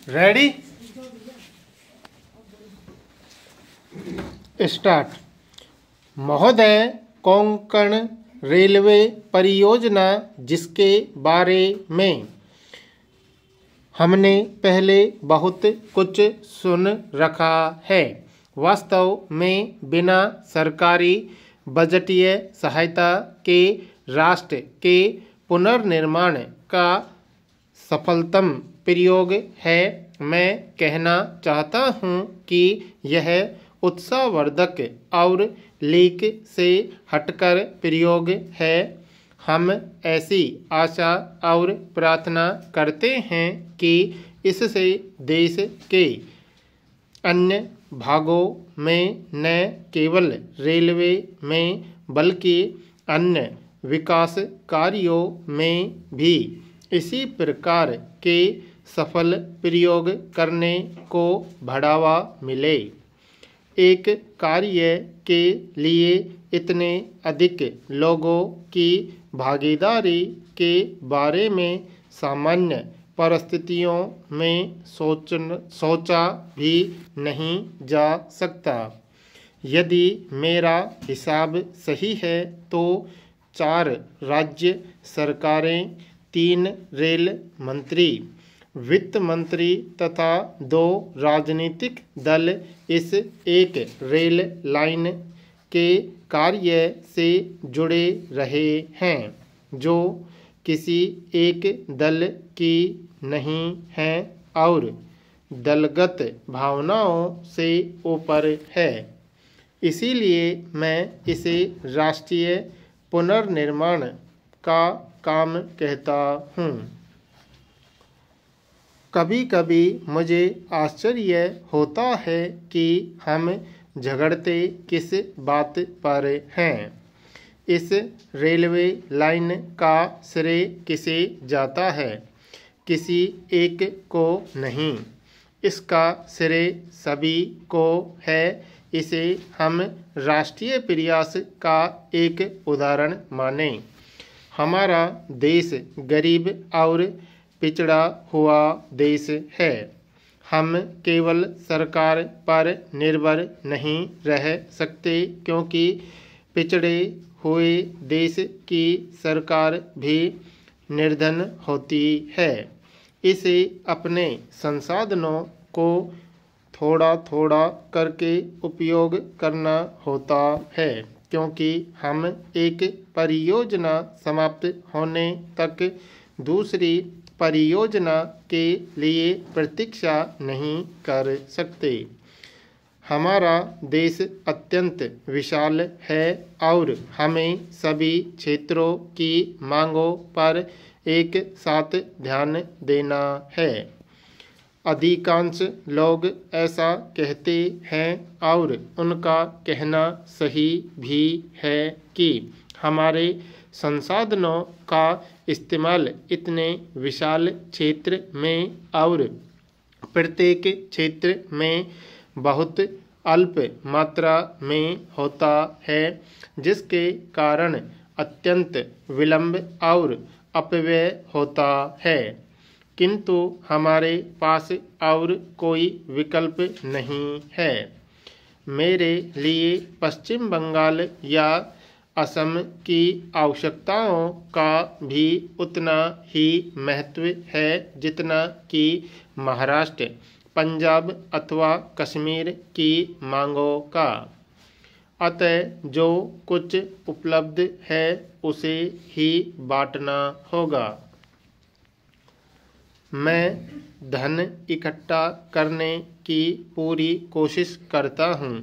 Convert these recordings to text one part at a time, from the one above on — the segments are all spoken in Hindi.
Ready start. महोदय, कोंकण रेलवे परियोजना जिसके बारे में हमने पहले बहुत कुछ सुन रखा है, वास्तव में बिना सरकारी बजटीय सहायता के राष्ट्र के पुनर्निर्माण का सफलतम प्रयोग है। मैं कहना चाहता हूँ कि यह उत्साहवर्धक और लीक से हटकर प्रयोग है। हम ऐसी आशा और प्रार्थना करते हैं कि इससे देश के अन्य भागों में न केवल रेलवे में बल्कि अन्य विकास कार्यों में भी इसी प्रकार के सफल प्रयोग करने को बढ़ावा मिले। एक कार्य के लिए इतने अधिक लोगों की भागीदारी के बारे में सामान्य परिस्थितियों में सोचा भी नहीं जा सकता। यदि मेरा हिसाब सही है तो 4 राज्य सरकारें, 3 रेल मंत्री, वित्त मंत्री तथा 2 राजनीतिक दल इस एक रेल लाइन के कार्य से जुड़े रहे हैं, जो किसी एक दल की नहीं है और दलगत भावनाओं से ऊपर है। इसीलिए मैं इसे राष्ट्रीय पुनर्निर्माण का काम कहता हूँ। कभी कभी मुझे आश्चर्य होता है कि हम झगड़ते किस बात पर हैं। इस रेलवे लाइन का श्रेय किसे जाता है? किसी एक को नहीं, इसका श्रेय सभी को है। इसे हम राष्ट्रीय प्रयास का एक उदाहरण मानें। हमारा देश गरीब और पिछड़ा हुआ देश है। हम केवल सरकार पर निर्भर नहीं रह सकते, क्योंकि पिछड़े हुए देश की सरकार भी निर्धन होती है। इसे अपने संसाधनों को थोड़ा थोड़ा करके उपयोग करना होता है, क्योंकि हम एक परियोजना समाप्त होने तक दूसरी परियोजना के लिए प्रतीक्षा नहीं कर सकते। हमारा देश अत्यंत विशाल है और हमें सभी क्षेत्रों की मांगों पर एक साथ ध्यान देना है। अधिकांश लोग ऐसा कहते हैं और उनका कहना सही भी है कि हमारे संसाधनों का इस्तेमाल इतने विशाल क्षेत्र में और प्रत्येक क्षेत्र में बहुत अल्प मात्रा में होता है, जिसके कारण अत्यंत विलंब और अपव्यय होता है। किंतु हमारे पास और कोई विकल्प नहीं है। मेरे लिए पश्चिम बंगाल या असम की आवश्यकताओं का भी उतना ही महत्व है जितना कि महाराष्ट्र, पंजाब अथवा कश्मीर की मांगों का। अतः जो कुछ उपलब्ध है उसे ही बांटना होगा। मैं धन इकट्ठा करने की पूरी कोशिश करता हूँ,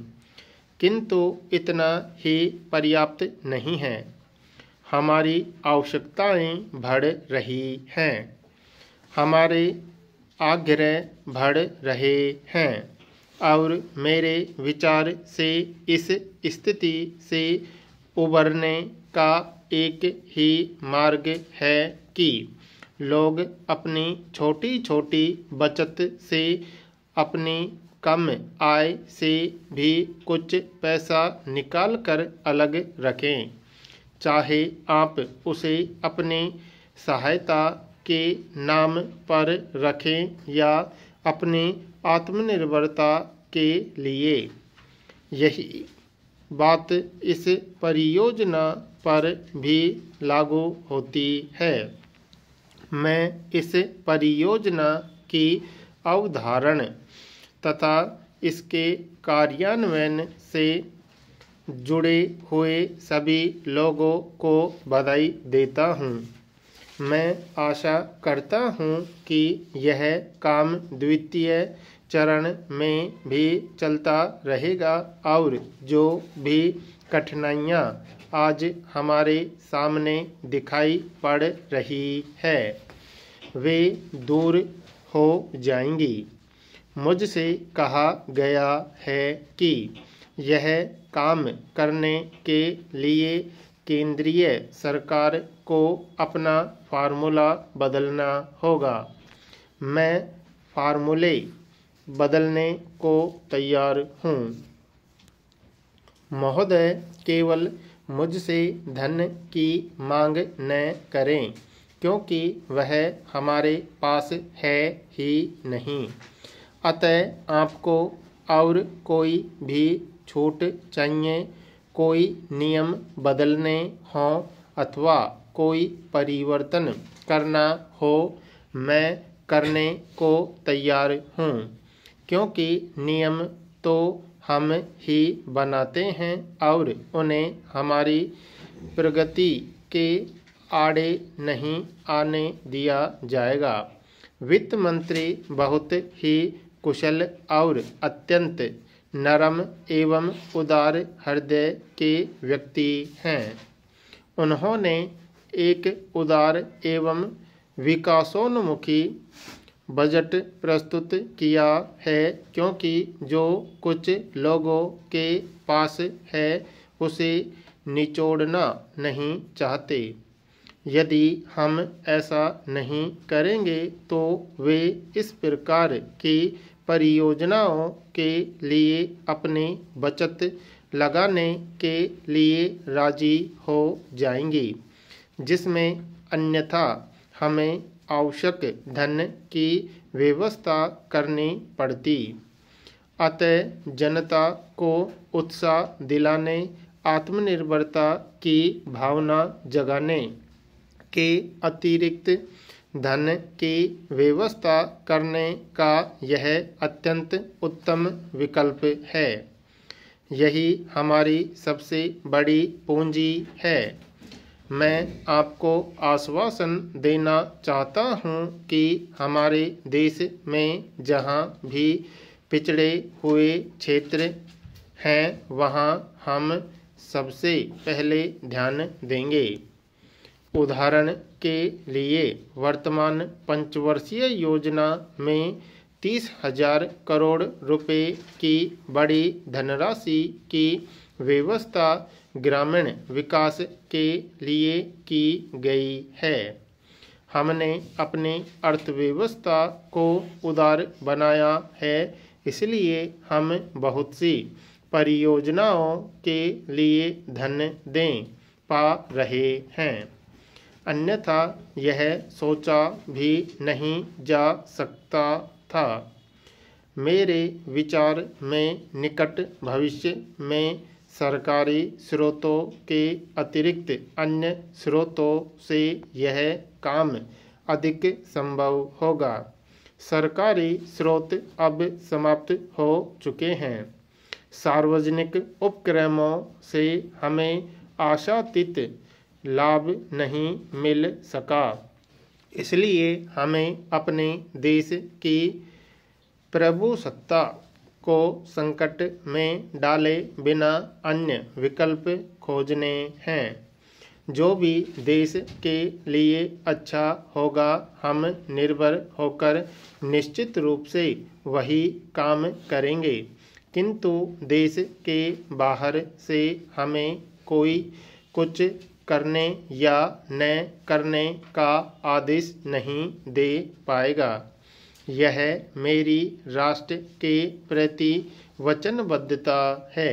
किंतु इतना ही पर्याप्त नहीं है। हमारी आवश्यकताएं बढ़ रही हैं, हमारे आग्रह बढ़ रहे हैं और मेरे विचार से इस स्थिति से उबरने का एक ही मार्ग है कि लोग अपनी छोटी छोटी बचत से, अपनी कम आय से भी कुछ पैसा निकाल कर अलग रखें। चाहे आप उसे अपनी सहायता के नाम पर रखें या अपनी आत्मनिर्भरता के लिए। यही बात इस परियोजना पर भी लागू होती है। मैं इस परियोजना की अवधारणा तथा इसके कार्यान्वयन से जुड़े हुए सभी लोगों को बधाई देता हूँ। मैं आशा करता हूँ कि यह काम द्वितीय चरण में भी चलता रहेगा और जो भी कठिनाइयाँ आज हमारे सामने दिखाई पड़ रही है वे दूर हो जाएंगी। मुझसे कहा गया है कि यह काम करने के लिए केंद्रीय सरकार को अपना फार्मूला बदलना होगा। मैं फार्मूले बदलने को तैयार हूँ। महोदय, केवल मुझसे धन की मांग न करें, क्योंकि वह हमारे पास है ही नहीं। अतः आपको और कोई भी छूट चाहिए, कोई नियम बदलने हों अथवा कोई परिवर्तन करना हो, मैं करने को तैयार हूँ, क्योंकि नियम तो हम ही बनाते हैं और उन्हें हमारी प्रगति के आड़े नहीं आने दिया जाएगा। वित्त मंत्री बहुत ही कुशल और अत्यंत नरम एवं उदार हृदय के व्यक्ति हैं। उन्होंने एक उदार एवं विकासोन्मुखी बजट प्रस्तुत किया है, क्योंकि जो कुछ लोगों के पास है उसे निचोड़ना नहीं चाहते। यदि हम ऐसा नहीं करेंगे तो वे इस प्रकार की परियोजनाओं के लिए अपनी बचत लगाने के लिए राजी हो जाएंगी, जिसमें अन्यथा हमें आवश्यक धन की व्यवस्था करनी पड़ती। अतः जनता को उत्साह दिलाने, आत्मनिर्भरता की भावना जगाने के अतिरिक्त धन की व्यवस्था करने का यह अत्यंत उत्तम विकल्प है। यही हमारी सबसे बड़ी पूंजी है। मैं आपको आश्वासन देना चाहता हूँ कि हमारे देश में जहाँ भी पिछड़े हुए क्षेत्र हैं वहाँ हम सबसे पहले ध्यान देंगे। उदाहरण के लिए वर्तमान पंचवर्षीय योजना में 30,000 करोड़ रुपए की बड़ी धनराशि की व्यवस्था ग्रामीण विकास के लिए की गई है। हमने अपनी अर्थव्यवस्था को उदार बनाया है, इसलिए हम बहुत सी परियोजनाओं के लिए धन दे पा रहे हैं, अन्यथा यह सोचा भी नहीं जा सकता था। मेरे विचार में निकट भविष्य में सरकारी स्रोतों के अतिरिक्त अन्य स्रोतों से यह काम अधिक संभव होगा। सरकारी स्रोत अब समाप्त हो चुके हैं। सार्वजनिक उपक्रमों से हमें आशातीत लाभ नहीं मिल सका, इसलिए हमें अपने देश की प्रभुसत्ता को संकट में डाले बिना अन्य विकल्प खोजने हैं। जो भी देश के लिए अच्छा होगा, हम निर्भर होकर निश्चित रूप से वही काम करेंगे, किंतु देश के बाहर से हमें कोई कुछ करने या न करने का आदेश नहीं दे पाएगा। यह मेरी राष्ट्र के प्रति वचनबद्धता है।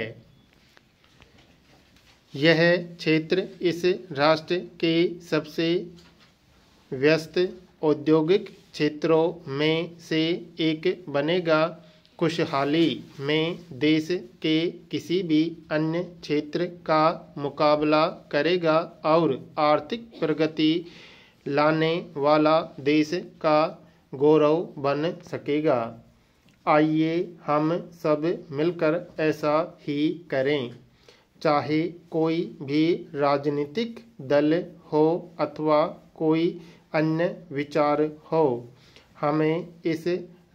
यह क्षेत्र इस राष्ट्र के सबसे व्यस्त औद्योगिक क्षेत्रों में से एक बनेगा। खुशहाली में देश के किसी भी अन्य क्षेत्र का मुकाबला करेगा और आर्थिक प्रगति लाने वाला देश का गौरव बन सकेगा। आइए हम सब मिलकर ऐसा ही करें। चाहे कोई भी राजनीतिक दल हो अथवा कोई अन्य विचार हो, हमें इस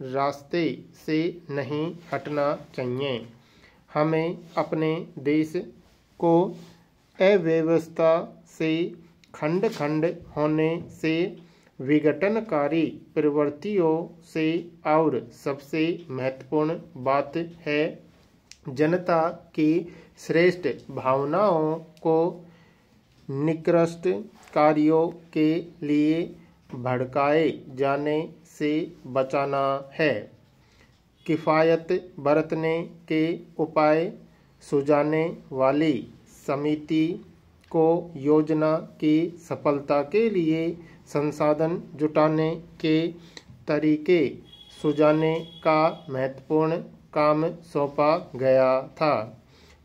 रास्ते से नहीं हटना चाहिए। हमें अपने देश को अव्यवस्था से, खंड खंड होने से, विघटनकारी प्रवृत्तियों से और सबसे महत्वपूर्ण बात है जनता की श्रेष्ठ भावनाओं को निकृष्ट कार्यों के लिए भड़काए जाने से बचाना है। किफ़ायत बरतने के उपाय सुझाने वाली समिति को योजना की सफलता के लिए संसाधन जुटाने के तरीके सुझाने का महत्वपूर्ण काम सौंपा गया था।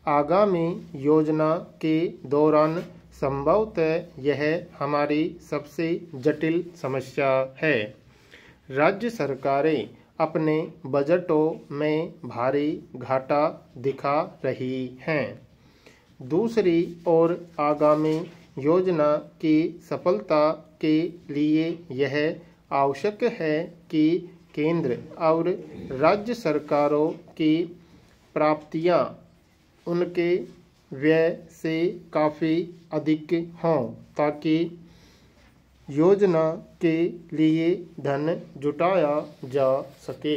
आगामी योजना के दौरान संभवतः यह हमारी सबसे जटिल समस्या है। राज्य सरकारें अपने बजटों में भारी घाटा दिखा रही हैं। दूसरी ओर आगामी योजना की सफलता के लिए यह आवश्यक है कि केंद्र और राज्य सरकारों की प्राप्तियां उनके व्यय से काफ़ी अधिक हों ताकि योजना के लिए धन जुटाया जा सके।